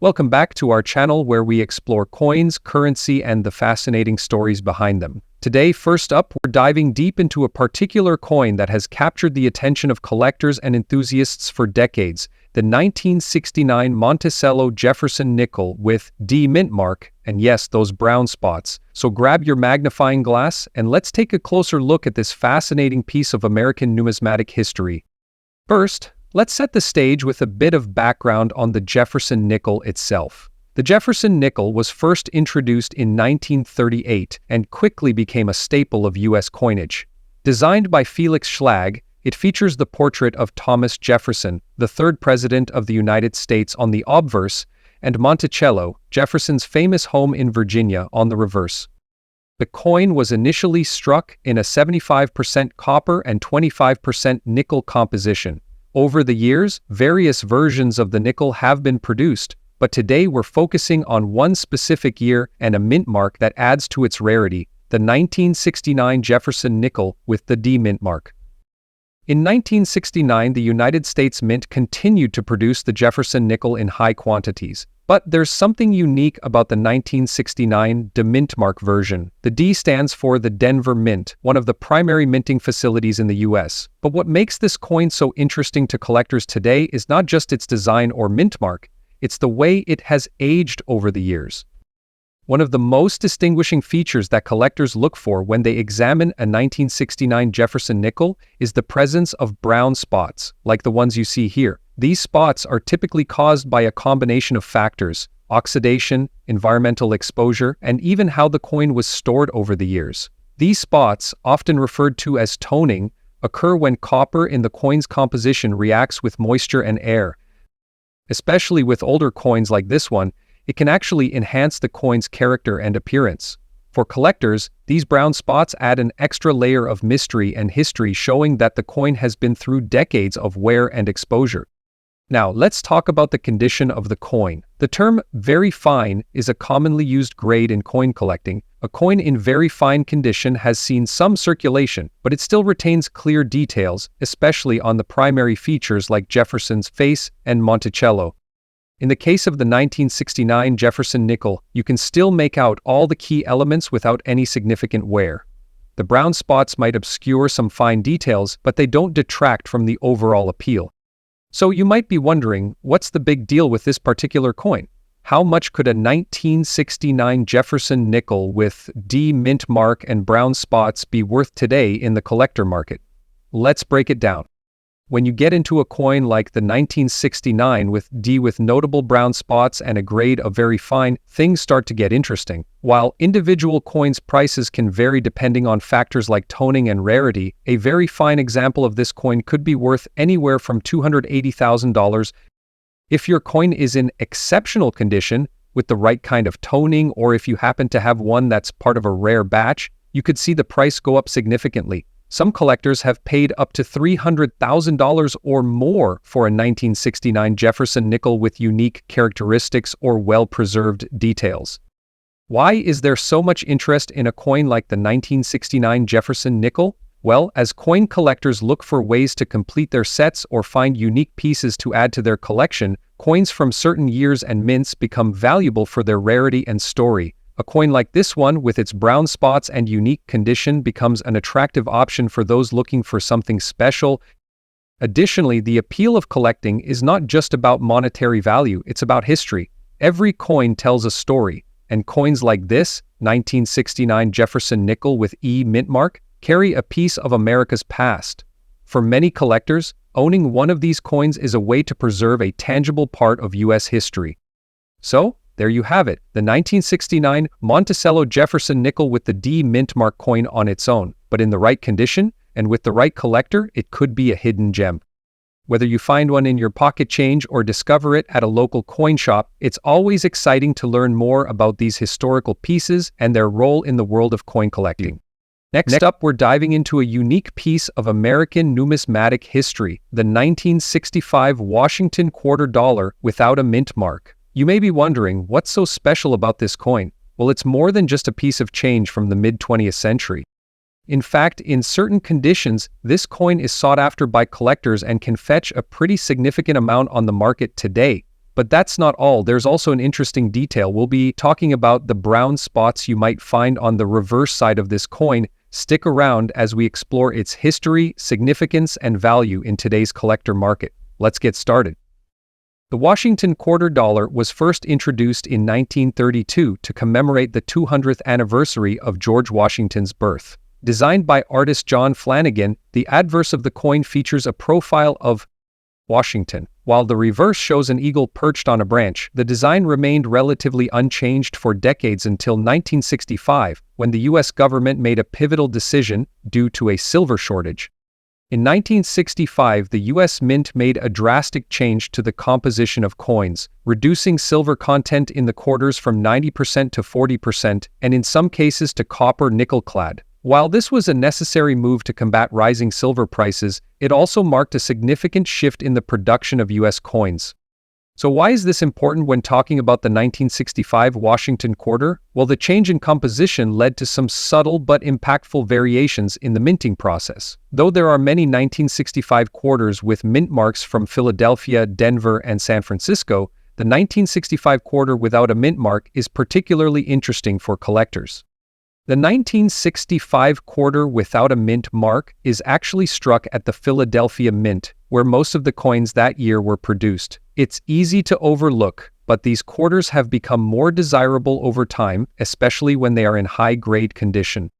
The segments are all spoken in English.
Welcome back to our channel where we explore coins, currency, and the fascinating stories behind them. Today, first up, we're diving deep into a particular coin that has captured the attention of collectors and enthusiasts for decades, the 1969 Monticello Jefferson nickel with D mint mark, and yes, those brown spots. So grab your magnifying glass and let's take a closer look at this fascinating piece of American numismatic history. First, let's set the stage with a bit of background on the Jefferson nickel itself. The Jefferson nickel was first introduced in 1938 and quickly became a staple of U.S. coinage. Designed by Felix Schlag, it features the portrait of Thomas Jefferson, the third president of the United States, on the obverse, and Monticello, Jefferson's famous home in Virginia, on the reverse. The coin was initially struck in a 75% copper and 25% nickel composition. Over the years, various versions of the nickel have been produced, but today we're focusing on one specific year and a mint mark that adds to its rarity, the 1969 Jefferson nickel with the D mint mark. In 1969, the United States Mint continued to produce the Jefferson nickel in high quantities. But there's something unique about the 1969 D mint mark version. The D stands for the Denver Mint, one of the primary minting facilities in the US. But what makes this coin so interesting to collectors today is not just its design or mint mark, it's the way it has aged over the years. One of the most distinguishing features that collectors look for when they examine a 1969 Jefferson nickel is the presence of brown spots, like the ones you see here. These spots are typically caused by a combination of factors: oxidation, environmental exposure, and even how the coin was stored over the years. These spots, often referred to as toning, occur when copper in the coin's composition reacts with moisture and air. Especially with older coins like this one, it can actually enhance the coin's character and appearance. For collectors, these brown spots add an extra layer of mystery and history, showing that the coin has been through decades of wear and exposure. Now, let's talk about the condition of the coin. The term very fine is a commonly used grade in coin collecting. A coin in very fine condition has seen some circulation, but it still retains clear details, especially on the primary features like Jefferson's face and Monticello. In the case of the 1969 Jefferson nickel, you can still make out all the key elements without any significant wear. The brown spots might obscure some fine details, but they don't detract from the overall appeal. So you might be wondering, what's the big deal with this particular coin? How much could a 1969 Jefferson nickel with D mint mark and brown spots be worth today in the collector market? Let's break it down. When you get into a coin like the 1969 with D with notable brown spots and a grade of very fine, things start to get interesting. While individual coins' prices can vary depending on factors like toning and rarity, a very fine example of this coin could be worth anywhere from $280,000. If your coin is in exceptional condition, with the right kind of toning, or if you happen to have one that's part of a rare batch, you could see the price go up significantly. Some collectors have paid up to $300,000 or more for a 1969 Jefferson nickel with unique characteristics or well-preserved details. Why is there so much interest in a coin like the 1969 Jefferson nickel? Well, as coin collectors look for ways to complete their sets or find unique pieces to add to their collection, coins from certain years and mints become valuable for their rarity and story. A coin like this one, with its brown spots and unique condition, becomes an attractive option for those looking for something special. Additionally, the appeal of collecting is not just about monetary value, it's about history. Every coin tells a story, and coins like this, 1969 Jefferson nickel with E mint mark, carry a piece of America's past. For many collectors, owning one of these coins is a way to preserve a tangible part of U.S. history. So, there you have it, the 1969 Monticello Jefferson nickel with the D mint mark coin on its own. But in the right condition, and with the right collector, it could be a hidden gem. Whether you find one in your pocket change or discover it at a local coin shop, it's always exciting to learn more about these historical pieces and their role in the world of coin collecting. Next up, we're diving into a unique piece of American numismatic history, the 1965 Washington quarter dollar without a mint mark. You may be wondering, what's so special about this coin? Well, it's more than just a piece of change from the mid-20th century. In fact, in certain conditions, this coin is sought after by collectors and can fetch a pretty significant amount on the market today. But that's not all. There's also an interesting detail. We'll be talking about the brown spots you might find on the reverse side of this coin. Stick around as we explore its history, significance, and value in today's collector market. Let's get started. The Washington quarter dollar was first introduced in 1932 to commemorate the 200th anniversary of George Washington's birth. Designed by artist John Flanagan, the adverse of the coin features a profile of Washington, while the reverse shows an eagle perched on a branch. The design remained relatively unchanged for decades until 1965, when the U.S. government made a pivotal decision due to a silver shortage. In 1965, the U.S. Mint made a drastic change to the composition of coins, reducing silver content in the quarters from 90% to 40%, and in some cases to copper nickel-clad. While this was a necessary move to combat rising silver prices, it also marked a significant shift in the production of U.S. coins. So why is this important when talking about the 1965 Washington quarter? Well, the change in composition led to some subtle but impactful variations in the minting process. Though there are many 1965 quarters with mint marks from Philadelphia, Denver, and San Francisco, the 1965 quarter without a mint mark is particularly interesting for collectors. The 1965 quarter without a mint mark is actually struck at the Philadelphia Mint, where most of the coins that year were produced. It's easy to overlook, but these quarters have become more desirable over time, especially when they are in high-grade condition.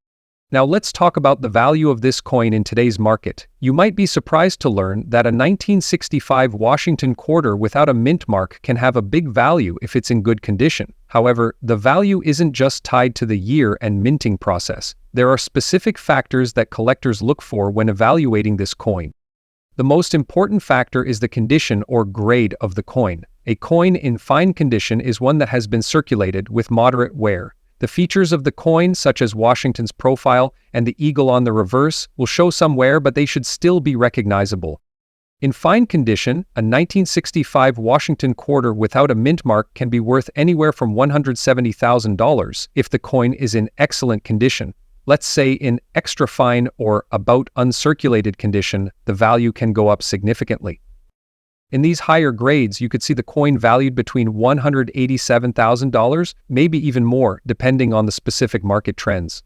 Now let's talk about the value of this coin in today's market. You might be surprised to learn that a 1965 Washington quarter without a mint mark can have a big value if it's in good condition. However, the value isn't just tied to the year and minting process. There are specific factors that collectors look for when evaluating this coin. The most important factor is the condition or grade of the coin. A coin in fine condition is one that has been circulated with moderate wear. The features of the coin, such as Washington's profile and the eagle on the reverse, will show some wear, but they should still be recognizable. In fine condition, a 1965 Washington quarter without a mint mark can be worth anywhere from $170,000 if the coin is in excellent condition. Let's say in extra fine or about uncirculated condition, the value can go up significantly. In these higher grades, you could see the coin valued between $187,000, maybe even more, depending on the specific market trends.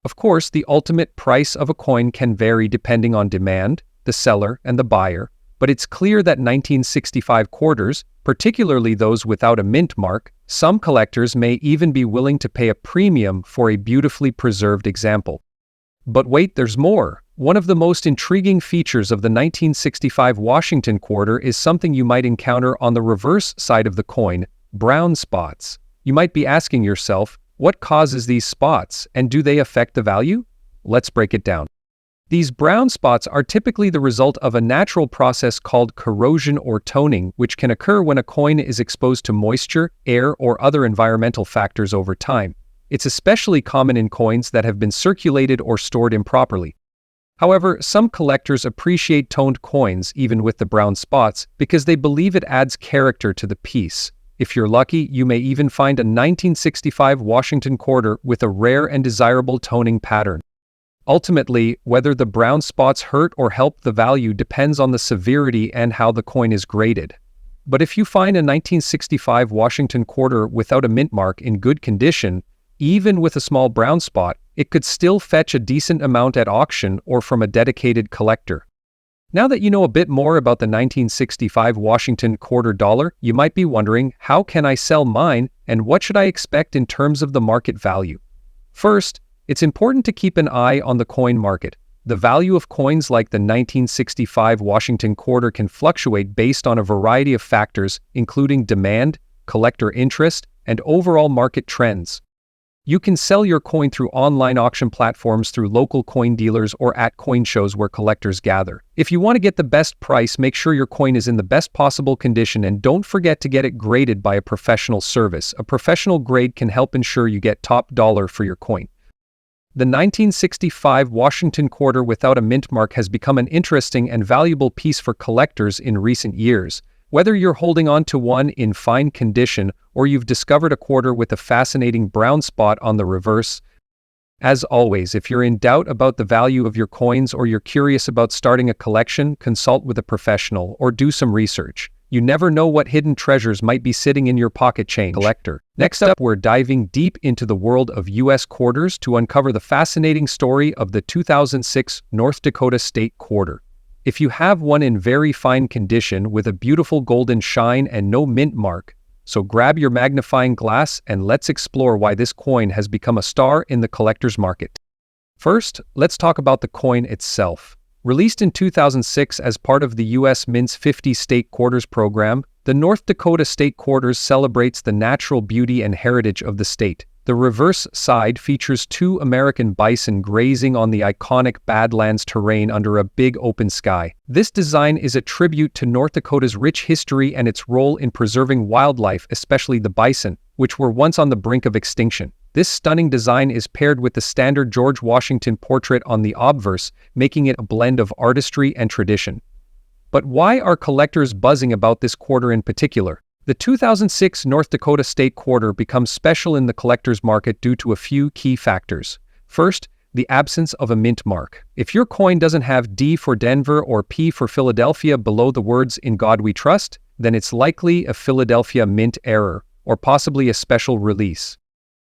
Of course, the ultimate price of a coin can vary depending on demand, the seller, and the buyer, but it's clear that 1965 quarters, particularly those without a mint mark, some collectors may even be willing to pay a premium for a beautifully preserved example. But wait, there's more. One of the most intriguing features of the 1965 Washington quarter is something you might encounter on the reverse side of the coin: brown spots. You might be asking yourself, what causes these spots, and do they affect the value? Let's break it down. These brown spots are typically the result of a natural process called corrosion or toning, which can occur when a coin is exposed to moisture, air, or other environmental factors over time. It's especially common in coins that have been circulated or stored improperly. However, some collectors appreciate toned coins even with the brown spots because they believe it adds character to the piece. If you're lucky, you may even find a 1965 Washington quarter with a rare and desirable toning pattern. Ultimately, whether the brown spots hurt or help the value depends on the severity and how the coin is graded. But if you find a 1965 Washington quarter without a mint mark in good condition, even with a small brown spot, it could still fetch a decent amount at auction or from a dedicated collector. Now that you know a bit more about the 1965 Washington quarter dollar, you might be wondering, how can I sell mine and what should I expect in terms of the market value? First, it's important to keep an eye on the coin market. The value of coins like the 1965 Washington quarter can fluctuate based on a variety of factors, including demand, collector interest, and overall market trends. You can sell your coin through online auction platforms, through local coin dealers, or at coin shows where collectors gather. If you want to get the best price, make sure your coin is in the best possible condition and don't forget to get it graded by a professional service. A professional grade can help ensure you get top dollar for your coin. The 1965 Washington quarter without a mint mark has become an interesting and valuable piece for collectors in recent years. Whether you're holding on to one in fine condition or you've discovered a quarter with a fascinating brown spot on the reverse, as always, if you're in doubt about the value of your coins or you're curious about starting a collection, consult with a professional or do some research. You never know what hidden treasures might be sitting in your pocket change, collector. Next up, we're diving deep into the world of U.S. quarters to uncover the fascinating story of the 2006 North Dakota State Quarter. If you have one in very fine condition with a beautiful golden shine and no mint mark, so grab your magnifying glass and let's explore why this coin has become a star in the collector's market. First, let's talk about the coin itself. Released in 2006 as part of the U.S. Mint's 50 State Quarters program, the North Dakota State Quarters celebrates the natural beauty and heritage of the state. The reverse side features two American bison grazing on the iconic Badlands terrain under a big open sky. This design is a tribute to North Dakota's rich history and its role in preserving wildlife, especially the bison, which were once on the brink of extinction. This stunning design is paired with the standard George Washington portrait on the obverse, making it a blend of artistry and tradition. But why are collectors buzzing about this quarter in particular? The 2006 North Dakota State Quarter becomes special in the collector's market due to a few key factors. First, the absence of a mint mark. If your coin doesn't have D for Denver or P for Philadelphia below the words "In God We Trust," then it's likely a Philadelphia mint error, or possibly a special release.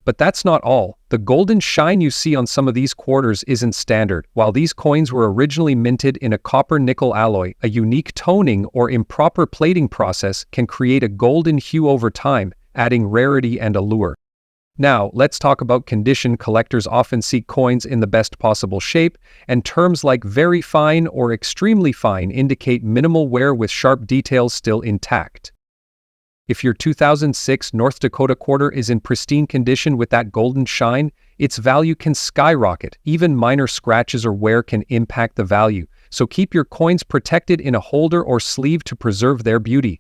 But that's not all. The golden shine you see on some of these quarters isn't standard. While these coins were originally minted in a copper-nickel alloy, a unique toning or improper plating process can create a golden hue over time, adding rarity and allure. Now, let's talk about condition. Collectors often seek coins in the best possible shape, and terms like very fine or extremely fine indicate minimal wear with sharp details still intact. If your 2006 North Dakota quarter is in pristine condition with that golden shine, its value can skyrocket. Even minor scratches or wear can impact the value, so keep your coins protected in a holder or sleeve to preserve their beauty.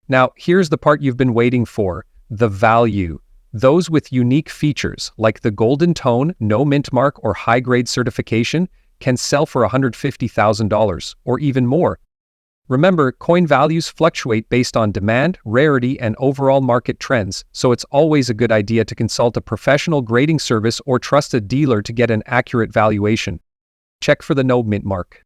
Now, here's the part you've been waiting for: the value. Those with unique features, like the golden tone, no mint mark, or high-grade certification, can sell for $150,000 or even more. Remember, coin values fluctuate based on demand, rarity, and overall market trends, so it's always a good idea to consult a professional grading service or trust a dealer to get an accurate valuation. Check for the no mint mark.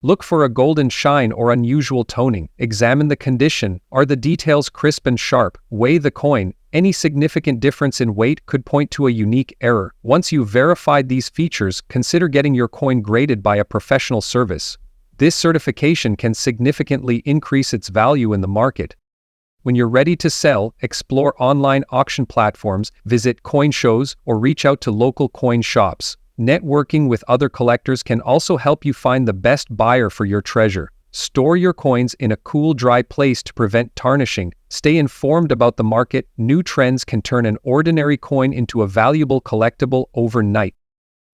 Look for a golden shine or unusual toning. Examine the condition. Are the details crisp and sharp? Weigh the coin. Any significant difference in weight could point to a unique error. Once you've verified these features, consider getting your coin graded by a professional service. This certification can significantly increase its value in the market. When you're ready to sell, explore online auction platforms, visit coin shows, or reach out to local coin shops. Networking with other collectors can also help you find the best buyer for your treasure. Store your coins in a cool, dry place to prevent tarnishing. Stay informed about the market. New trends can turn an ordinary coin into a valuable collectible overnight.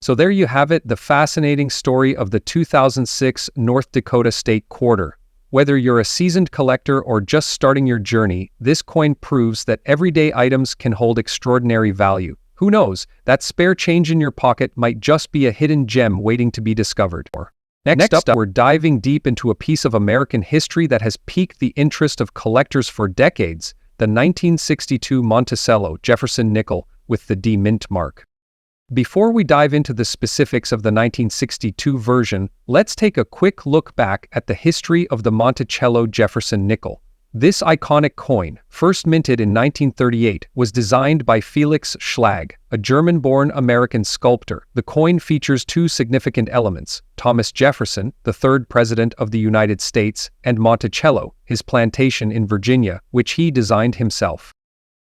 So there you have it, the fascinating story of the 2006 North Dakota State Quarter. Whether you're a seasoned collector or just starting your journey, this coin proves that everyday items can hold extraordinary value. Who knows, that spare change in your pocket might just be a hidden gem waiting to be discovered. Next up, we're diving deep into a piece of American history that has piqued the interest of collectors for decades: the 1962 Monticello Jefferson nickel with the D mint mark. Before we dive into the specifics of the 1962 version, let's take a quick look back at the history of the Monticello Jefferson nickel. This iconic coin, first minted in 1938, was designed by Felix Schlag, a German-born American sculptor. The coin features two significant elements: Thomas Jefferson, the third president of the United States, and Monticello, his plantation in Virginia, which he designed himself.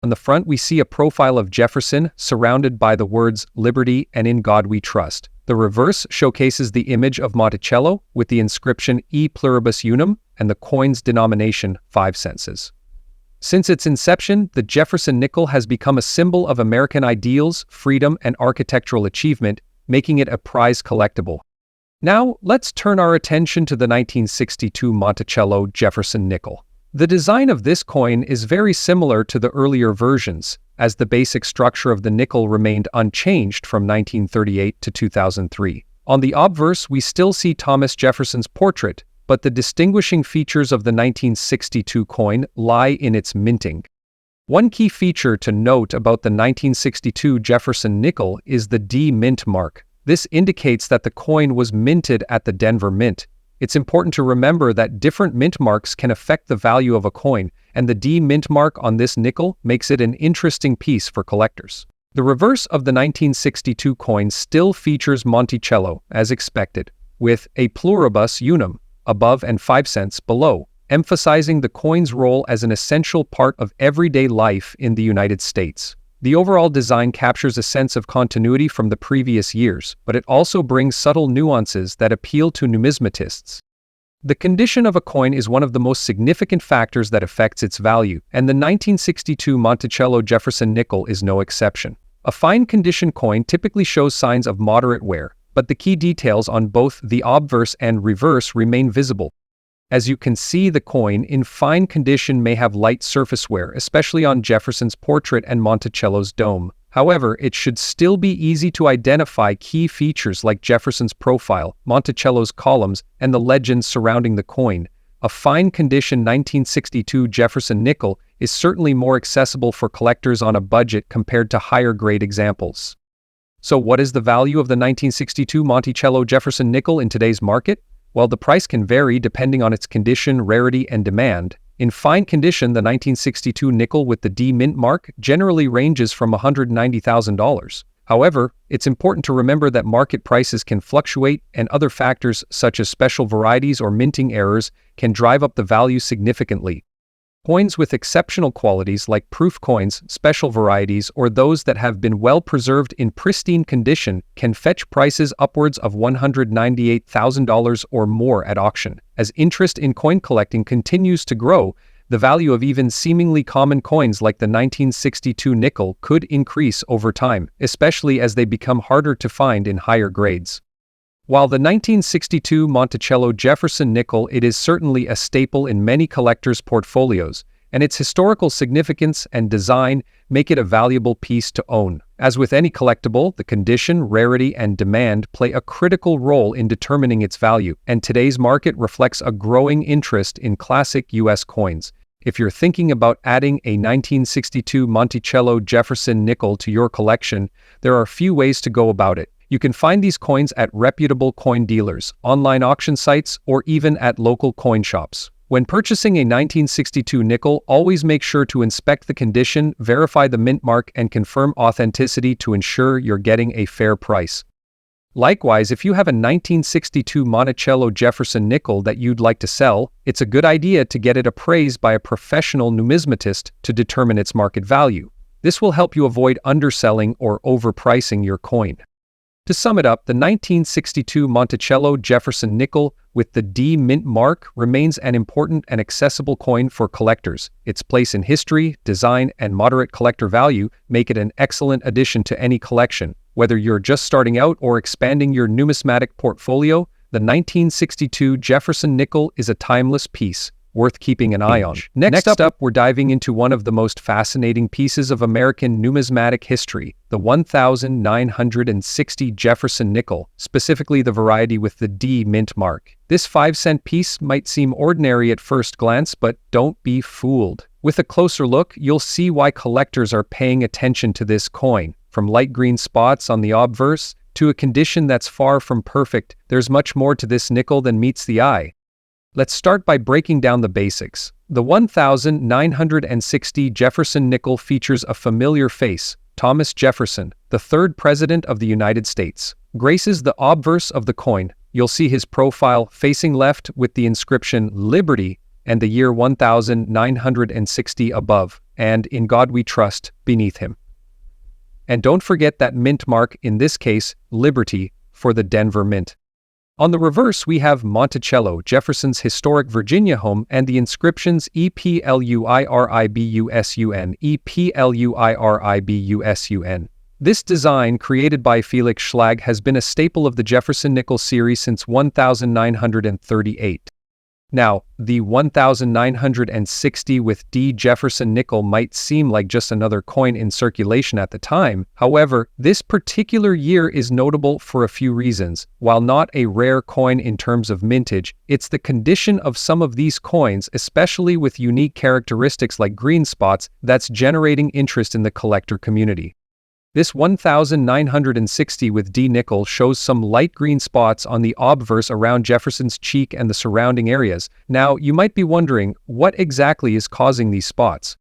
On the front, we see a profile of Jefferson surrounded by the words "Liberty" and "In God We Trust." The reverse showcases the image of Monticello with the inscription "E Pluribus Unum" and the coin's denomination 5 cents. Since its inception, the Jefferson nickel has become a symbol of American ideals, freedom, and architectural achievement, making it a prize collectible. Now, let's turn our attention to the 1962 Monticello Jefferson nickel. The design of this coin is very similar to the earlier versions, as the basic structure of the nickel remained unchanged from 1938 to 2003. On the obverse, we still see Thomas Jefferson's portrait, but the distinguishing features of the 1962 coin lie in its minting. One key feature to note about the 1962 Jefferson nickel is the D mint mark. This indicates that the coin was minted at the Denver Mint. It's important to remember that different mint marks can affect the value of a coin, and the D mint mark on this nickel makes it an interesting piece for collectors. The reverse of the 1962 coin still features Monticello, as expected, with a pluribus unum above and 5 cents below, emphasizing the coin's role as an essential part of everyday life in the United States. The overall design captures a sense of continuity from the previous years, but it also brings subtle nuances that appeal to numismatists. The condition of a coin is one of the most significant factors that affects its value, and the 1962 Monticello Jefferson nickel is no exception. A fine condition coin typically shows signs of moderate wear, but the key details on both the obverse and reverse remain visible. As you can see, the coin in fine condition may have light surface wear, especially on Jefferson's portrait and Monticello's dome. However, it should still be easy to identify key features like Jefferson's profile, Monticello's columns, and the legends surrounding the coin. A fine condition 1962 Jefferson nickel is certainly more accessible for collectors on a budget compared to higher grade examples. So what is the value of the 1962 Monticello Jefferson nickel in today's market? Well, the price can vary depending on its condition, rarity, and demand. In fine condition, the 1962 nickel with the D mint mark generally ranges from $190,000. However, it's important to remember that market prices can fluctuate, and other factors such as special varieties or minting errors can drive up the value significantly. Coins with exceptional qualities like proof coins, special varieties, or those that have been well preserved in pristine condition can fetch prices upwards of $198,000 or more at auction. As interest in coin collecting continues to grow, the value of even seemingly common coins like the 1962 nickel could increase over time, especially as they become harder to find in higher grades. While the 1962 Monticello Jefferson nickel it is certainly a staple in many collectors' portfolios, and its historical significance and design make it a valuable piece to own. As with any collectible, the condition, rarity, and demand play a critical role in determining its value, and today's market reflects a growing interest in classic U.S. coins. If you're thinking about adding a 1962 Monticello Jefferson nickel to your collection, there are a few ways to go about it. You can find these coins at reputable coin dealers, online auction sites, or even at local coin shops. When purchasing a 1962 nickel, always make sure to inspect the condition, verify the mint mark, and confirm authenticity to ensure you're getting a fair price. Likewise, if you have a 1962 Monticello Jefferson nickel that you'd like to sell, it's a good idea to get it appraised by a professional numismatist to determine its market value. This will help you avoid underselling or overpricing your coin. To sum it up, the 1962 Monticello Jefferson nickel with the D mint mark remains an important and accessible coin for collectors. Its place in history, design, and moderate collector value make it an excellent addition to any collection. Whether you're just starting out or expanding your numismatic portfolio, the 1962 Jefferson nickel is a timeless piece, worth keeping an eye on. Next up, we're diving into one of the most fascinating pieces of American numismatic history, the 1960 Jefferson nickel, specifically the variety with the D mint mark. This 5-cent piece might seem ordinary at first glance, but don't be fooled. With a closer look, you'll see why collectors are paying attention to this coin. From light green spots on the obverse to a condition that's far from perfect, there's much more to this nickel than meets the eye. Let's start by breaking down the basics. The 1960 Jefferson nickel features a familiar face, Thomas Jefferson, the third President of the United States. Graces the obverse of the coin. You'll see his profile facing left with the inscription Liberty and the year 1960 above, and In God We Trust beneath him. And don't forget that mint mark, in this case, Liberty, for the Denver Mint. On the reverse, we have Monticello, Jefferson's historic Virginia home, and the inscriptions EPLUIRIBUSUN, EPLUIRIBUSUN. This design, created by Felix Schlag, has been a staple of the Jefferson nickel series since 1938. Now, the 1960 with D Jefferson nickel might seem like just another coin in circulation at the time. However, this particular year is notable for a few reasons. While not a rare coin in terms of mintage, it's the condition of some of these coins, especially with unique characteristics like green spots, that's generating interest in the collector community. This 1960 with D nickel shows some light green spots on the obverse around Jefferson's cheek and the surrounding areas. Now, you might be wondering, what exactly is causing these spots?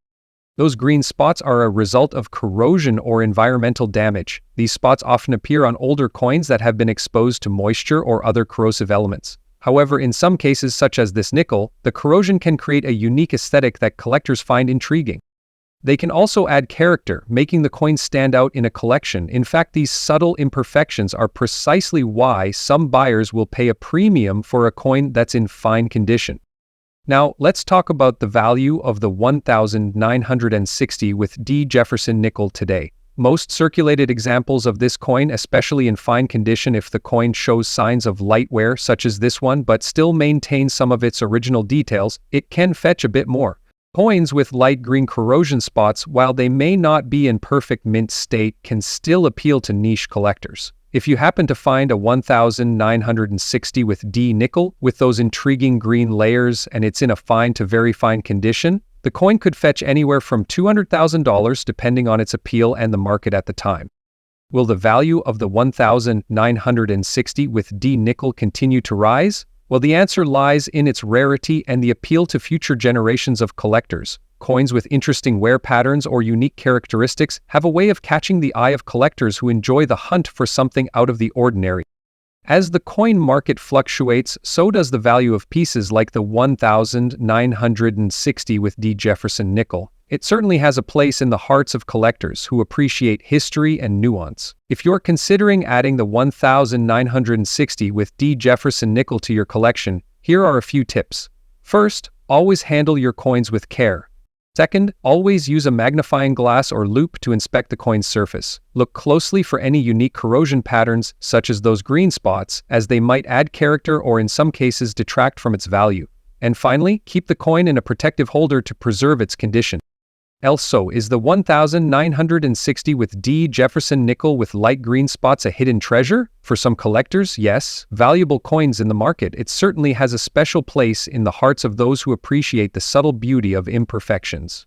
Those green spots are a result of corrosion or environmental damage. These spots often appear on older coins that have been exposed to moisture or other corrosive elements. However, in some cases, such as this nickel, the corrosion can create a unique aesthetic that collectors find intriguing. They can also add character, making the coin stand out in a collection. In fact, these subtle imperfections are precisely why some buyers will pay a premium for a coin that's in fine condition. Now, let's talk about the value of the 1960 with D Jefferson nickel today. Most circulated examples of this coin, especially in fine condition if the coin shows signs of light wear such as this one but still maintains some of its original details, it can fetch a bit more. Coins with light green corrosion spots, while they may not be in perfect mint state, can still appeal to niche collectors. If you happen to find a 1960 with D nickel with those intriguing green layers and it's in a fine to very fine condition, the coin could fetch anywhere from $200,000 depending on its appeal and the market at the time. Will the value of the 1960 with D nickel continue to rise? Well, the answer lies in its rarity and the appeal to future generations of collectors. Coins with interesting wear patterns or unique characteristics have a way of catching the eye of collectors who enjoy the hunt for something out of the ordinary. As the coin market fluctuates, so does the value of pieces like the 1960 with D Jefferson nickel. It certainly has a place in the hearts of collectors who appreciate history and nuance. If you're considering adding the 1960 with D Jefferson nickel to your collection, here are a few tips. First, always handle your coins with care. Second, always use a magnifying glass or loupe to inspect the coin's surface. Look closely for any unique corrosion patterns, such as those green spots, as they might add character or in some cases detract from its value. And finally, keep the coin in a protective holder to preserve its condition. Also, is the 1960 with D Jefferson nickel with light green spots a hidden treasure? For some collectors, yes. Valuable coins in the market, it certainly has a special place in the hearts of those who appreciate the subtle beauty of imperfections.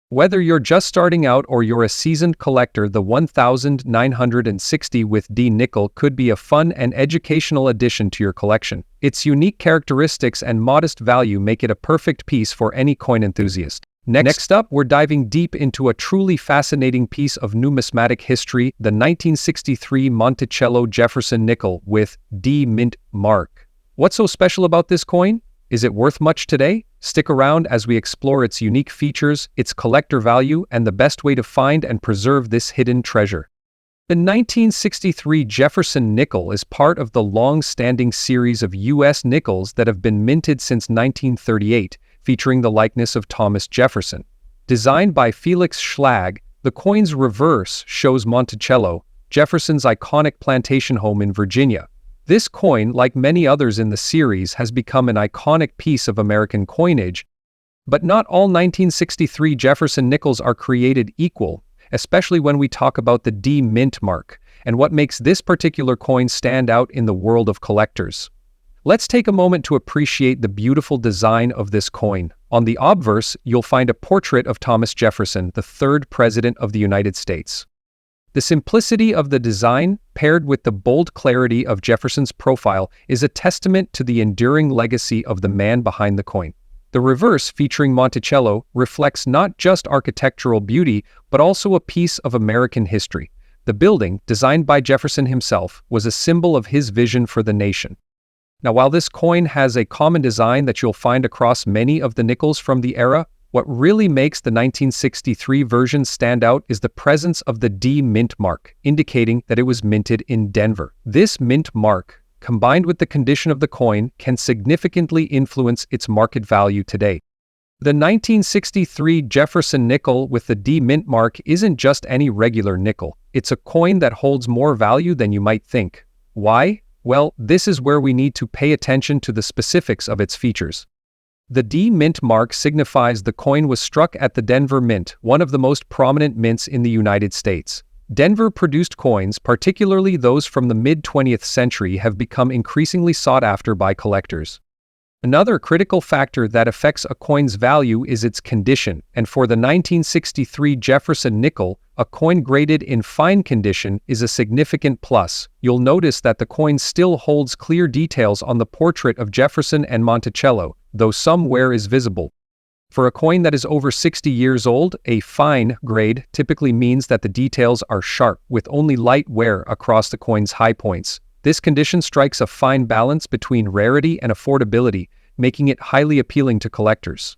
Whether you're just starting out or you're a seasoned collector, the 1960 with D nickel could be a fun and educational addition to your collection. Its unique characteristics and modest value make it a perfect piece for any coin enthusiast. Next up, we're diving deep into a truly fascinating piece of numismatic history, the 1963 Monticello Jefferson nickel with D mint mark. What's so special about this coin? Is it worth much today? Stick around as we explore its unique features, its collector value, and the best way to find and preserve this hidden treasure. The 1963 Jefferson nickel is part of the long-standing series of U.S. nickels that have been minted since 1938. Featuring the likeness of Thomas Jefferson. Designed by Felix Schlag, the coin's reverse shows Monticello, Jefferson's iconic plantation home in Virginia. This coin, like many others in the series, has become an iconic piece of American coinage, but not all 1963 Jefferson nickels are created equal, especially when we talk about the D mint mark, and what makes this particular coin stand out in the world of collectors. Let's take a moment to appreciate the beautiful design of this coin. On the obverse, you'll find a portrait of Thomas Jefferson, the third President of the United States. The simplicity of the design, paired with the bold clarity of Jefferson's profile, is a testament to the enduring legacy of the man behind the coin. The reverse, featuring Monticello, reflects not just architectural beauty, but also a piece of American history. The building, designed by Jefferson himself, was a symbol of his vision for the nation. Now, while this coin has a common design that you'll find across many of the nickels from the era, what really makes the 1963 version stand out is the presence of the D mint mark, indicating that it was minted in Denver. This mint mark, combined with the condition of the coin, can significantly influence its market value today. The 1963 Jefferson nickel with the D mint mark isn't just any regular nickel. It's a coin that holds more value than you might think. Why? Well, this is where we need to pay attention to the specifics of its features. The D mint mark signifies the coin was struck at the Denver Mint, one of the most prominent mints in the United States. Denver-produced coins, particularly those from the mid-20th century, have become increasingly sought after by collectors. Another critical factor that affects a coin's value is its condition, and for the 1963 Jefferson nickel, a coin graded in fine condition is a significant plus. You'll notice that the coin still holds clear details on the portrait of Jefferson and Monticello, though some wear is visible. For a coin that is over 60 years old, a fine grade typically means that the details are sharp, with only light wear across the coin's high points. This condition strikes a fine balance between rarity and affordability, making it highly appealing to collectors.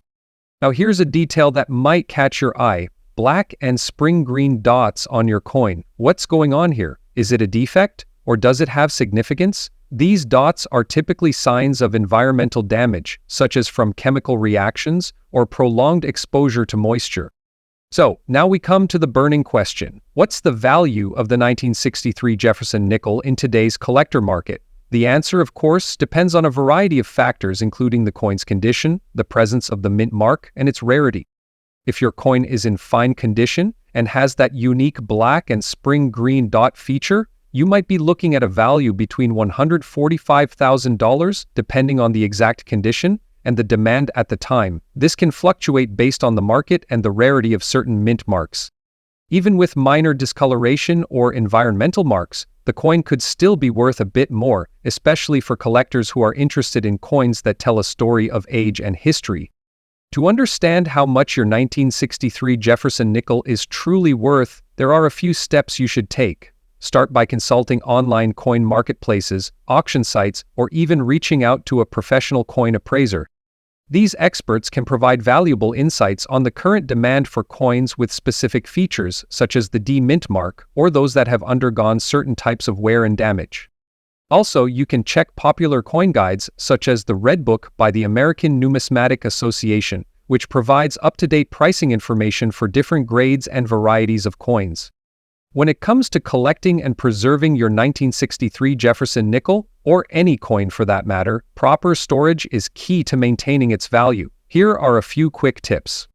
Now here's a detail that might catch your eye: black and spring green dots on your coin. What's going on here? Is it a defect, or does it have significance? These dots are typically signs of environmental damage, such as from chemical reactions or prolonged exposure to moisture. So, now we come to the burning question. What's the value of the 1963 Jefferson nickel in today's collector market? The answer, of course, depends on a variety of factors, including the coin's condition, the presence of the mint mark, and its rarity. If your coin is in fine condition and has that unique black and spring green dot feature, you might be looking at a value between $145,000, depending on the exact condition and the demand at the time. This can fluctuate based on the market and the rarity of certain mint marks. Even with minor discoloration or environmental marks, the coin could still be worth a bit more, especially for collectors who are interested in coins that tell a story of age and history. To understand how much your 1963 Jefferson nickel is truly worth, there are a few steps you should take. Start by consulting online coin marketplaces, auction sites, or even reaching out to a professional coin appraiser. These experts can provide valuable insights on the current demand for coins with specific features, such as the D mint mark, or those that have undergone certain types of wear and damage. Also, you can check popular coin guides, such as the Red Book by the American Numismatic Association, which provides up-to-date pricing information for different grades and varieties of coins. When it comes to collecting and preserving your 1963 Jefferson nickel, or any coin for that matter, proper storage is key to maintaining its value. Here are a few quick tips.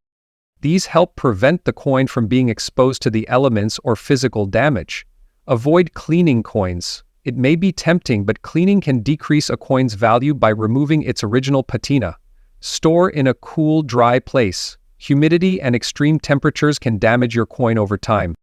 These help prevent the coin from being exposed to the elements or physical damage. Avoid cleaning coins. It may be tempting, but cleaning can decrease a coin's value by removing its original patina. Store in a cool, dry place. Humidity and extreme temperatures can damage your coin over time.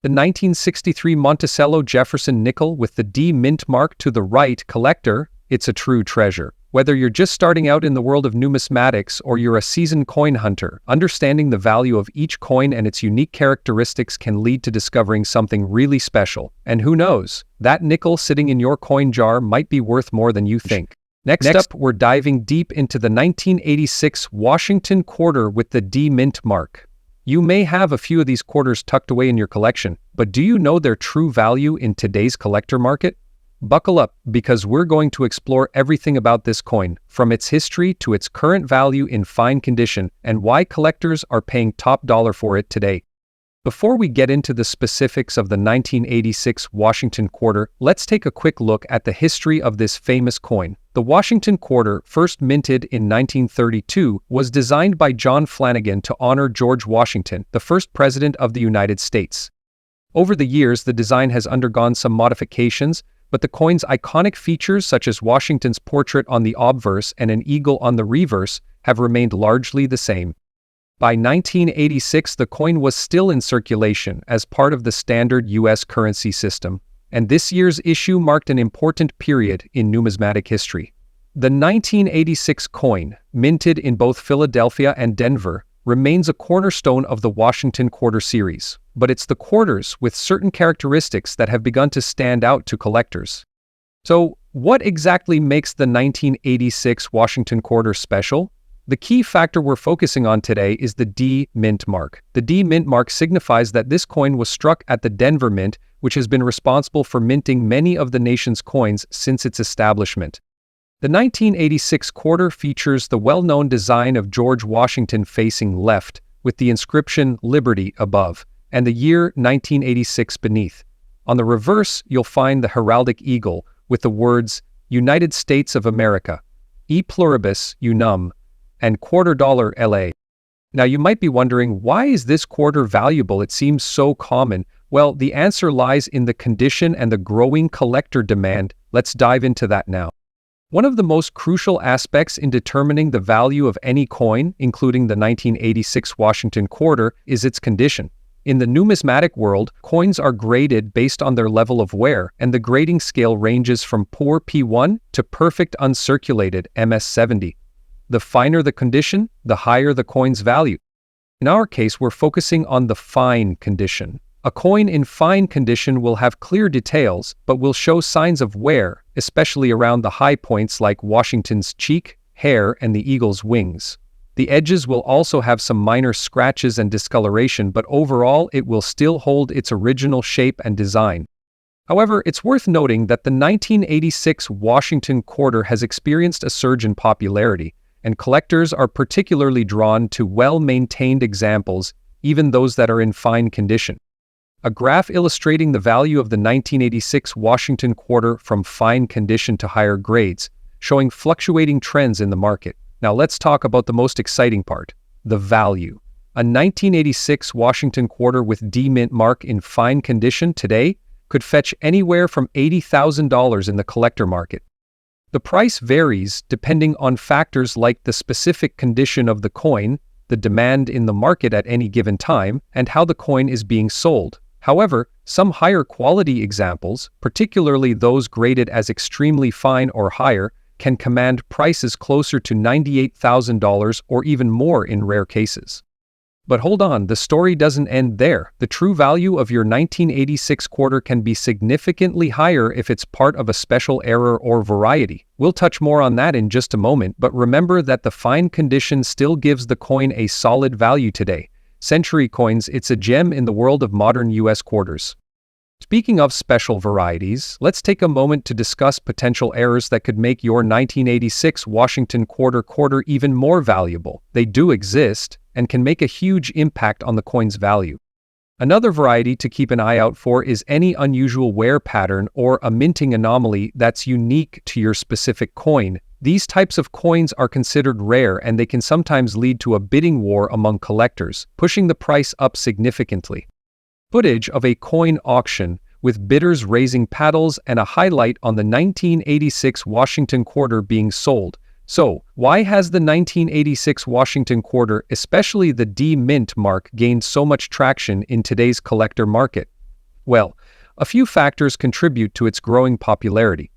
The 1963 Monticello Jefferson nickel with the D mint mark to the right, collector, it's a true treasure. Whether you're just starting out in the world of numismatics or you're a seasoned coin hunter, understanding the value of each coin and its unique characteristics can lead to discovering something really special. And who knows, that nickel sitting in your coin jar might be worth more than you think. Next up, we're diving deep into the 1986 Washington quarter with the D mint mark. You may have a few of these quarters tucked away in your collection, but do you know their true value in today's collector market? Buckle up, because we're going to explore everything about this coin, from its history to its current value in fine condition, and why collectors are paying top dollar for it today. Before we get into the specifics of the 1986 Washington quarter, let's take a quick look at the history of this famous coin. The Washington quarter, first minted in 1932, was designed by John Flanagan to honor George Washington, the first president of the United States. Over the years, the design has undergone some modifications, but the coin's iconic features, such as Washington's portrait on the obverse and an eagle on the reverse, have remained largely the same. By 1986, the coin was still in circulation as part of the standard U.S. currency system, and this year's issue marked an important period in numismatic history. The 1986 coin, minted in both Philadelphia and Denver, remains a cornerstone of the Washington quarter series, but it's the quarters with certain characteristics that have begun to stand out to collectors. So, what exactly makes the 1986 Washington quarter special? The key factor we're focusing on today is the D mint mark. The D mint mark signifies that this coin was struck at the Denver Mint, which has been responsible for minting many of the nation's coins since its establishment. The 1986 quarter features the well-known design of George Washington facing left, with the inscription Liberty above, and the year 1986 beneath. On the reverse, you'll find the heraldic eagle, with the words United States of America, E pluribus unum, and $quarter LA. Now you might be wondering, why is this quarter valuable? It seems so common. Well, the answer lies in the condition and the growing collector demand. Let's dive into that now. One of the most crucial aspects in determining the value of any coin, including the 1986 Washington quarter, is its condition. In the numismatic world, coins are graded based on their level of wear, and the grading scale ranges from poor P1 to perfect uncirculated MS70. The finer the condition, the higher the coin's value. In our case, we're focusing on the fine condition. A coin in fine condition will have clear details, but will show signs of wear, especially around the high points like Washington's cheek, hair, and the eagle's wings. The edges will also have some minor scratches and discoloration, but overall it will still hold its original shape and design. However, it's worth noting that the 1986 Washington quarter has experienced a surge in popularity, and collectors are particularly drawn to well-maintained examples, even those that are in fine condition. A graph illustrating the value of the 1986 Washington quarter from fine condition to higher grades, showing fluctuating trends in the market. Now let's talk about the most exciting part, the value. A 1986 Washington quarter with D mint mark in fine condition today could fetch anywhere from $80,000 in the collector market. The price varies depending on factors like the specific condition of the coin, the demand in the market at any given time, and how the coin is being sold. However, some higher quality examples, particularly those graded as extremely fine or higher, can command prices closer to $98,000 or even more in rare cases. But hold on, the story doesn't end there. The true value of your 1986 quarter can be significantly higher if it's part of a special era or variety. We'll touch more on that in just a moment, but remember that the fine condition still gives the coin a solid value today. Century coins, it's a gem in the world of modern U.S. quarters. Speaking of special varieties, let's take a moment to discuss potential errors that could make your 1986 Washington quarter even more valuable. They do exist, and can make a huge impact on the coin's value. Another variety to keep an eye out for is any unusual wear pattern or a minting anomaly that's unique to your specific coin. These types of coins are considered rare, and they can sometimes lead to a bidding war among collectors, pushing the price up significantly. Footage of a coin auction with bidders raising paddles and a highlight on the 1986 Washington quarter being sold. So, why has the 1986 Washington quarter, especially the D mint mark, gained so much traction in today's collector market? Well, a few factors contribute to its growing popularity.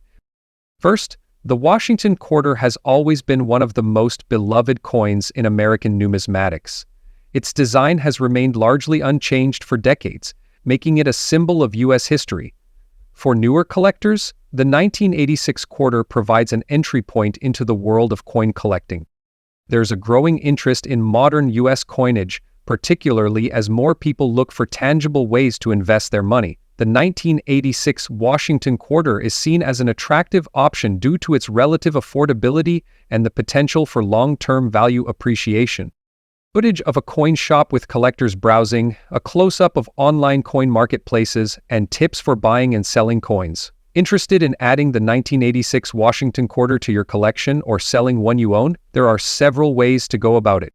First, the Washington quarter has always been one of the most beloved coins in American numismatics. Its design has remained largely unchanged for decades, making it a symbol of U.S. history. For newer collectors, the 1986 quarter provides an entry point into the world of coin collecting. There's a growing interest in modern U.S. coinage, particularly as more people look for tangible ways to invest their money. The 1986 Washington quarter is seen as an attractive option due to its relative affordability and the potential for long-term value appreciation. Footage of a coin shop with collectors browsing, a close-up of online coin marketplaces, and tips for buying and selling coins. Interested in adding the 1986 Washington quarter to your collection or selling one you own? There are several ways to go about it.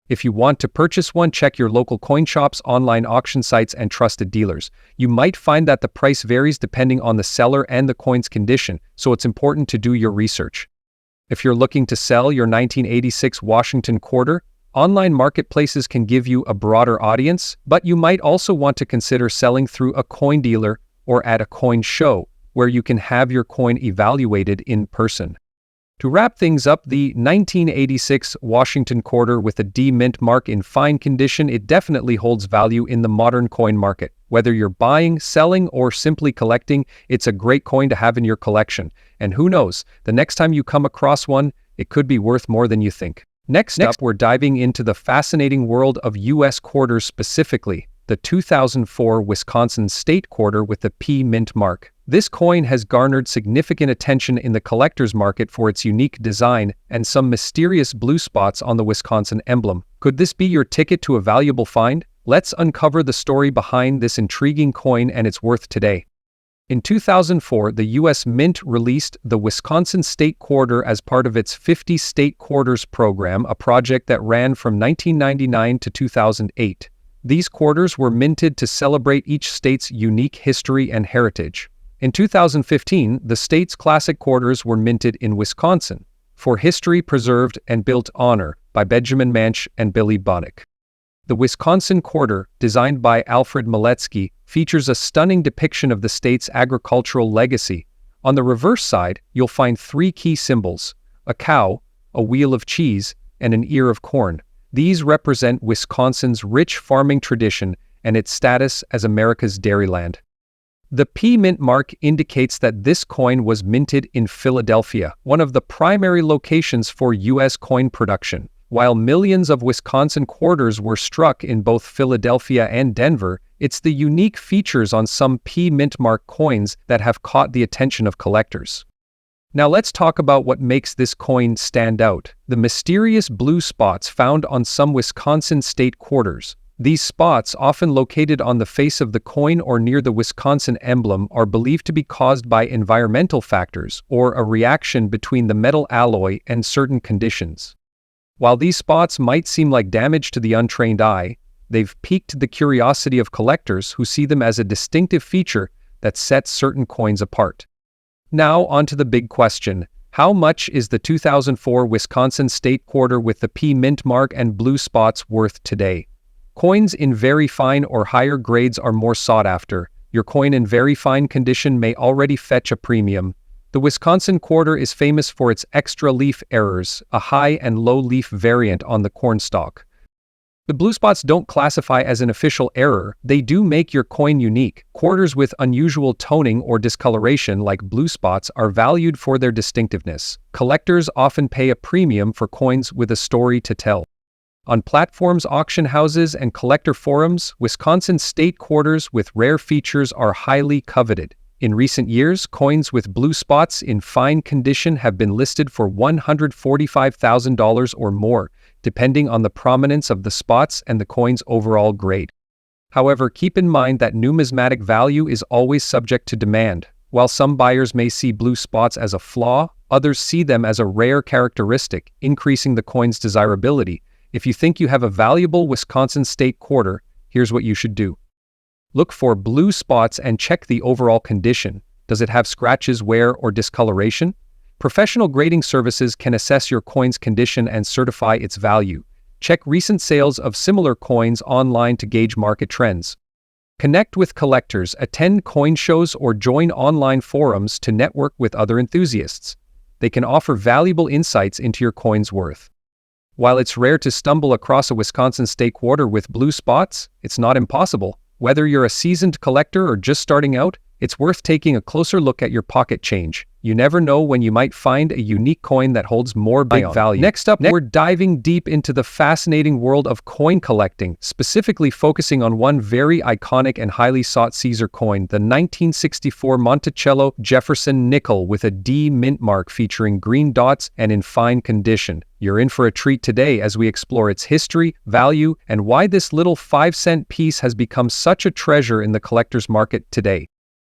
If you want to purchase one, check your local coin shops, online auction sites, and trusted dealers. You might find that the price varies depending on the seller and the coin's condition, so it's important to do your research. If you're looking to sell your 1986 Washington quarter, online marketplaces can give you a broader audience, but you might also want to consider selling through a coin dealer or at a coin show, where you can have your coin evaluated in person. To wrap things up, the 1986 Washington quarter with a D mint mark in fine condition, it definitely holds value in the modern coin market. Whether you're buying, selling, or simply collecting, it's a great coin to have in your collection. And who knows, the next time you come across one, it could be worth more than you think. Next up, we're diving into the fascinating world of U.S. quarters, specifically the 2004 Wisconsin State Quarter with the P mint mark. This coin has garnered significant attention in the collector's market for its unique design and some mysterious blue spots on the Wisconsin emblem. Could this be your ticket to a valuable find? Let's uncover the story behind this intriguing coin and its worth today. In 2004, the U.S. Mint released the Wisconsin State Quarter as part of its 50 State Quarters program, a project that ran from 1999 to 2008. These quarters were minted to celebrate each state's unique history and heritage. In 2015, the state's classic quarters were minted in Wisconsin, for history preserved and built honor by Benjamin Manch and Billy Bonnick. The Wisconsin quarter, designed by Alfred Maletsky, features a stunning depiction of the state's agricultural legacy. On the reverse side, you'll find three key symbols: a cow, a wheel of cheese, and an ear of corn. These represent Wisconsin's rich farming tradition and its status as America's dairyland. The P mint mark indicates that this coin was minted in Philadelphia, one of the primary locations for U.S. coin production. While millions of Wisconsin quarters were struck in both Philadelphia and Denver, it's the unique features on some P mint mark coins that have caught the attention of collectors. Now let's talk about what makes this coin stand out: the mysterious blue spots found on some Wisconsin state quarters. These spots, often located on the face of the coin or near the Wisconsin emblem, are believed to be caused by environmental factors or a reaction between the metal alloy and certain conditions. While these spots might seem like damage to the untrained eye, they've piqued the curiosity of collectors who see them as a distinctive feature that sets certain coins apart. Now onto the big question: how much is the 2004 Wisconsin state quarter with the P mint mark and blue spots worth today? Coins in very fine or higher grades are more sought after. Your coin in very fine condition may already fetch a premium. The Wisconsin quarter is famous for its extra leaf errors, a high and low leaf variant on the cornstalk. The blue spots don't classify as an official error. They do make your coin unique. Quarters with unusual toning or discoloration like blue spots are valued for their distinctiveness. Collectors often pay a premium for coins with a story to tell. On platforms, auction houses, and collector forums, Wisconsin state quarters with rare features are highly coveted. In recent years, coins with blue spots in fine condition have been listed for $145,000 or more, depending on the prominence of the spots and the coin's overall grade. However, keep in mind that numismatic value is always subject to demand. While some buyers may see blue spots as a flaw, others see them as a rare characteristic, increasing the coin's desirability. If you think you have a valuable Wisconsin state quarter, here's what you should do. Look for blue spots and check the overall condition. Does it have scratches, wear, or discoloration? Professional grading services can assess your coin's condition and certify its value. Check recent sales of similar coins online to gauge market trends. Connect with collectors, attend coin shows, or join online forums to network with other enthusiasts. They can offer valuable insights into your coin's worth. While it's rare to stumble across a Wisconsin state quarter with blue spots, it's not impossible. Whether you're a seasoned collector or just starting out, it's worth taking a closer look at your pocket change. You never know when you might find a unique coin that holds more big value. Next up, we're diving deep into the fascinating world of coin collecting, specifically focusing on one very iconic and highly sought Caesar coin, the 1964 Monticello Jefferson nickel with a D mint mark featuring green dots and in fine condition. You're in for a treat today as we explore its history, value, and why this little 5-cent piece has become such a treasure in the collector's market today.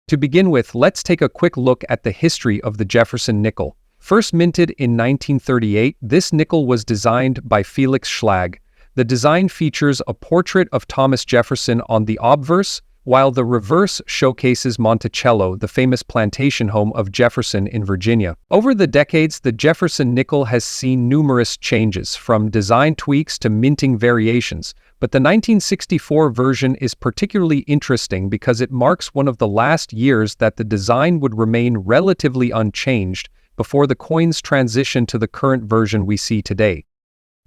To begin with, let's take a quick look at the history of the Jefferson nickel. First minted in 1938, this nickel was designed by Felix Schlag. The design features a portrait of Thomas Jefferson on the obverse, while the reverse showcases Monticello, the famous plantation home of Jefferson in Virginia. Over the decades, the Jefferson nickel has seen numerous changes, from design tweaks to minting variations. But the 1964 version is particularly interesting because it marks one of the last years that the design would remain relatively unchanged before the coin's transition to the current version we see today.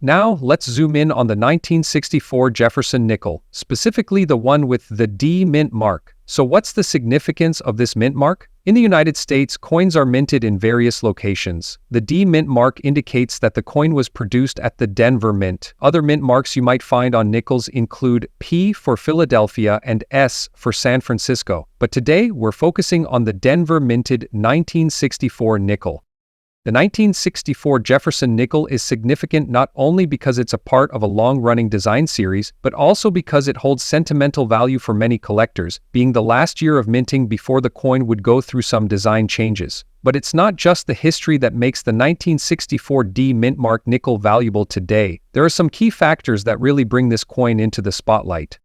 Now, let's zoom in on the 1964 Jefferson nickel, specifically the one with the D mint mark. So what's the significance of this mint mark? In the United States, coins are minted in various locations. The D mint mark indicates that the coin was produced at the Denver Mint. Other mint marks you might find on nickels include P for Philadelphia and S for San Francisco. But today, we're focusing on the Denver minted 1964 nickel. The 1964 Jefferson nickel is significant not only because it's a part of a long-running design series, but also because it holds sentimental value for many collectors, being the last year of minting before the coin would go through some design changes. But it's not just the history that makes the 1964 D mint mark nickel valuable today. There are some key factors that really bring this coin into the spotlight.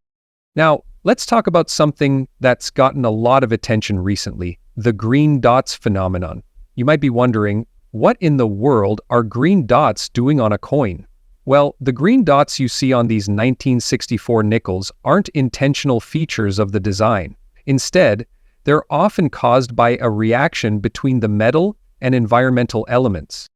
Now, let's talk about something that's gotten a lot of attention recently: the green dots phenomenon. You might be wondering, what in the world are green dots doing on a coin? Well, the green dots you see on these 1964 nickels aren't intentional features of the design. Instead, they're often caused by a reaction between the metal and environmental elements.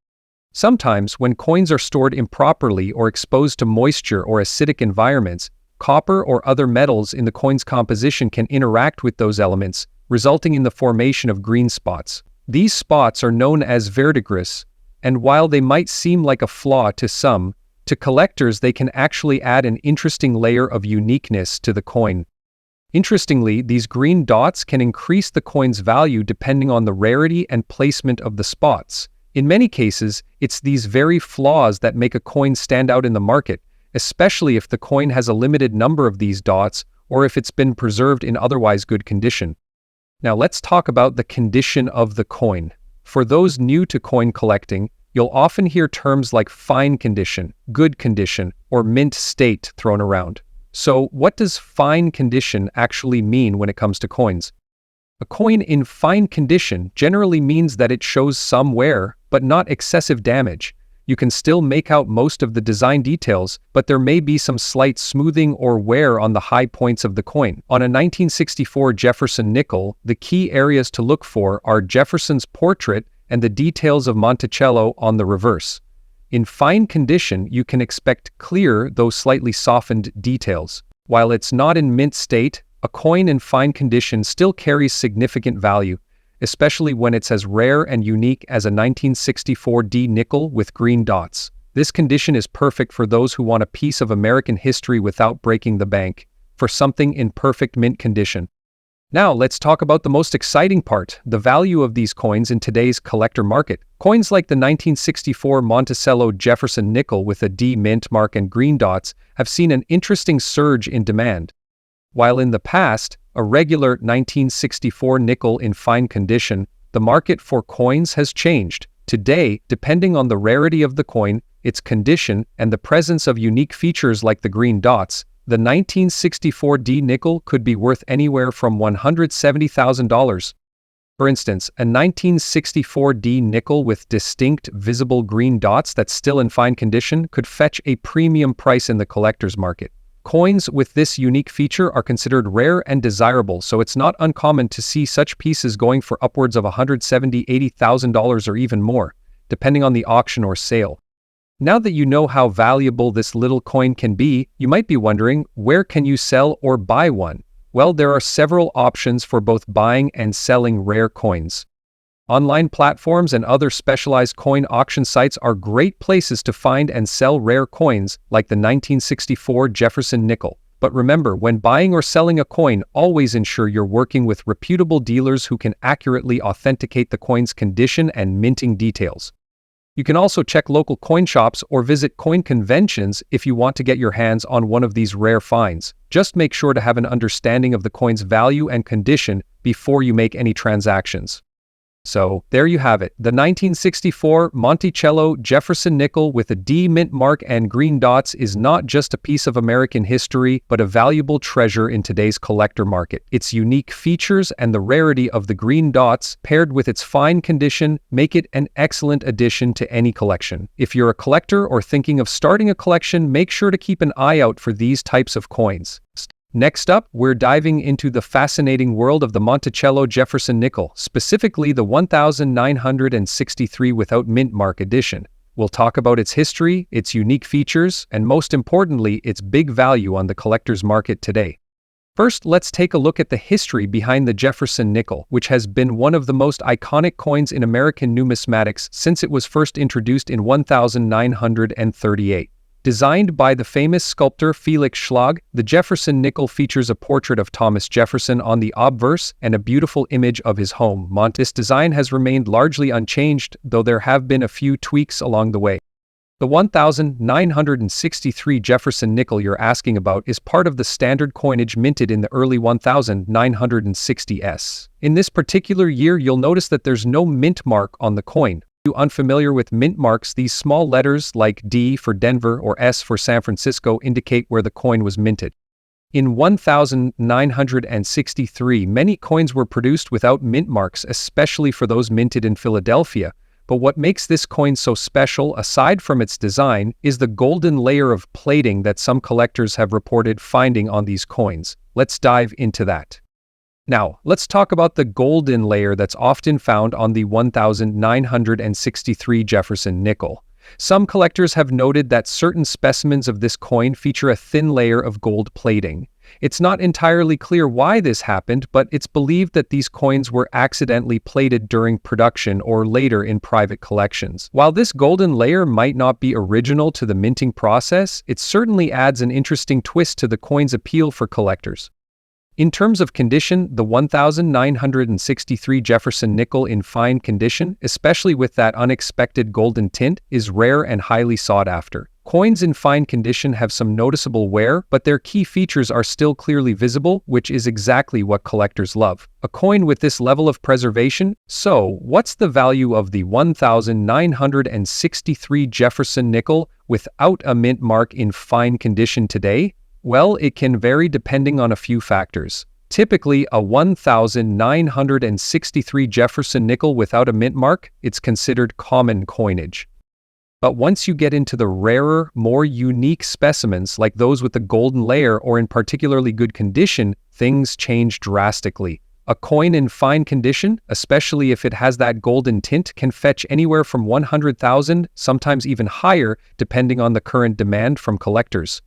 Sometimes, when coins are stored improperly or exposed to moisture or acidic environments, copper or other metals in the coin's composition can interact with those elements, resulting in the formation of green spots. These spots are known as verdigris, and while they might seem like a flaw to some, to collectors they can actually add an interesting layer of uniqueness to the coin. Interestingly, these green dots can increase the coin's value depending on the rarity and placement of the spots. In many cases, it's these very flaws that make a coin stand out in the market, especially if the coin has a limited number of these dots or if it's been preserved in otherwise good condition. Now let's talk about the condition of the coin. For those new to coin collecting, you'll often hear terms like fine condition, good condition, or mint state thrown around. So what does fine condition actually mean when it comes to coins? A coin in fine condition generally means that it shows some wear, but not excessive damage. You can still make out most of the design details, but there may be some slight smoothing or wear on the high points of the coin. On a 1964 Jefferson nickel, the key areas to look for are Jefferson's portrait and the details of Monticello on the reverse. In fine condition, you can expect clear, though slightly softened, details. While it's not in mint state, a coin in fine condition still carries significant value, especially when it's as rare and unique as a 1964 D nickel with green dots. This condition is perfect for those who want a piece of American history without breaking the bank, for something in perfect mint condition. Now let's talk about the most exciting part, the value of these coins in today's collector market. Coins like the 1964 Monticello Jefferson nickel with a D mint mark and green dots have seen an interesting surge in demand. While in the past, a regular 1964 nickel in fine condition, the market for coins has changed. Today, depending on the rarity of the coin, its condition, and the presence of unique features like the green dots, the 1964 D nickel could be worth anywhere from $170,000. For instance, a 1964 D nickel with distinct visible green dots that's still in fine condition could fetch a premium price in the collector's market. Coins with this unique feature are considered rare and desirable, so it's not uncommon to see such pieces going for upwards of $170,000, $80,000 or even more, depending on the auction or sale. Now that you know how valuable this little coin can be, you might be wondering, where can you sell or buy one? Well, there are several options for both buying and selling rare coins. Online platforms and other specialized coin auction sites are great places to find and sell rare coins like the 1964 Jefferson nickel. But remember, when buying or selling a coin, always ensure you're working with reputable dealers who can accurately authenticate the coin's condition and minting details. You can also check local coin shops or visit coin conventions if you want to get your hands on one of these rare finds. Just make sure to have an understanding of the coin's value and condition before you make any transactions. So, there you have it, the 1964 Monticello Jefferson nickel with a D mint mark and green dots is not just a piece of American history, but a valuable treasure in today's collector market. Its unique features and the rarity of the green dots, paired with its fine condition, make it an excellent addition to any collection. If you're a collector or thinking of starting a collection, make sure to keep an eye out for these types of coins. Next up, we're diving into the fascinating world of the Monticello Jefferson nickel, specifically the 1963 without mint mark edition. We'll talk about its history, its unique features, and most importantly, its big value on the collector's market today. First, let's take a look at the history behind the Jefferson nickel, which has been one of the most iconic coins in American numismatics since it was first introduced in 1938. Designed by the famous sculptor Felix Schlag, the Jefferson nickel features a portrait of Thomas Jefferson on the obverse and a beautiful image of his home. This design has remained largely unchanged, though there have been a few tweaks along the way. The 1963 Jefferson nickel you're asking about is part of the standard coinage minted in the early 1960s. In this particular year, you'll notice that there's no mint mark on the coin. If you're unfamiliar with mint marks, these small letters like D for Denver or S for San Francisco indicate where the coin was minted. In 1963, many coins were produced without mint marks, especially for those minted in Philadelphia. But what makes this coin so special, aside from its design, is the golden layer of plating that some collectors have reported finding on these coins. Let's dive into that. Now, let's talk about the golden layer that's often found on the 1963 Jefferson nickel. Some collectors have noted that certain specimens of this coin feature a thin layer of gold plating. It's not entirely clear why this happened, but it's believed that these coins were accidentally plated during production or later in private collections. While this golden layer might not be original to the minting process, it certainly adds an interesting twist to the coin's appeal for collectors. In terms of condition, the 1963 Jefferson nickel in fine condition, especially with that unexpected golden tint, is rare and highly sought after. Coins in fine condition have some noticeable wear, but their key features are still clearly visible, which is exactly what collectors love. A coin with this level of preservation? So, what's the value of the 1963 Jefferson nickel without a mint mark in fine condition today? Well, it can vary depending on a few factors. Typically, a 1963 Jefferson nickel without a mint mark, it's considered common coinage. But once you get into the rarer, more unique specimens like those with the golden layer or in particularly good condition, things change drastically. A coin in fine condition, especially if it has that golden tint, can fetch anywhere from $100,000, sometimes even higher, depending on the current demand from collectors.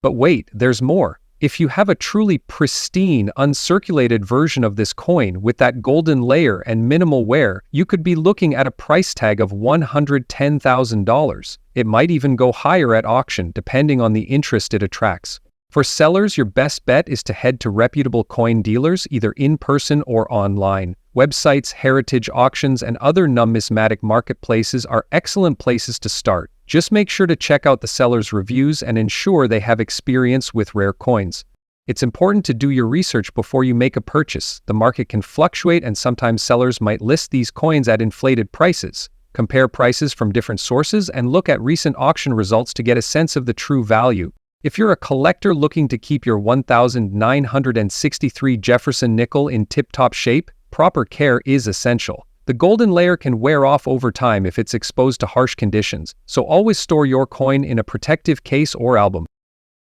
But wait, there's more. If you have a truly pristine, uncirculated version of this coin with that golden layer and minimal wear, you could be looking at a price tag of $110,000. It might even go higher at auction, depending on the interest it attracts. For sellers, your best bet is to head to reputable coin dealers, either in person or online. Websites, heritage auctions, and other numismatic marketplaces are excellent places to start. Just make sure to check out the seller's reviews and ensure they have experience with rare coins. It's important to do your research before you make a purchase. The market can fluctuate and sometimes sellers might list these coins at inflated prices. Compare prices from different sources and look at recent auction results to get a sense of the true value. If you're a collector looking to keep your 1963 Jefferson nickel in tip-top shape, proper care is essential. The golden layer can wear off over time if it's exposed to harsh conditions, so always store your coin in a protective case or album.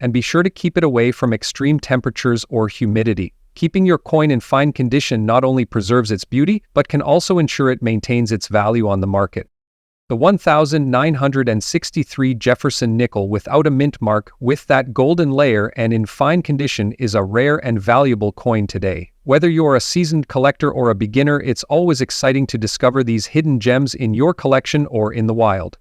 And be sure to keep it away from extreme temperatures or humidity. Keeping your coin in fine condition not only preserves its beauty, but can also ensure it maintains its value on the market. The 1963 Jefferson nickel without a mint mark with that golden layer and in fine condition is a rare and valuable coin today. Whether you're a seasoned collector or a beginner, it's always exciting to discover these hidden gems in your collection or in the wild.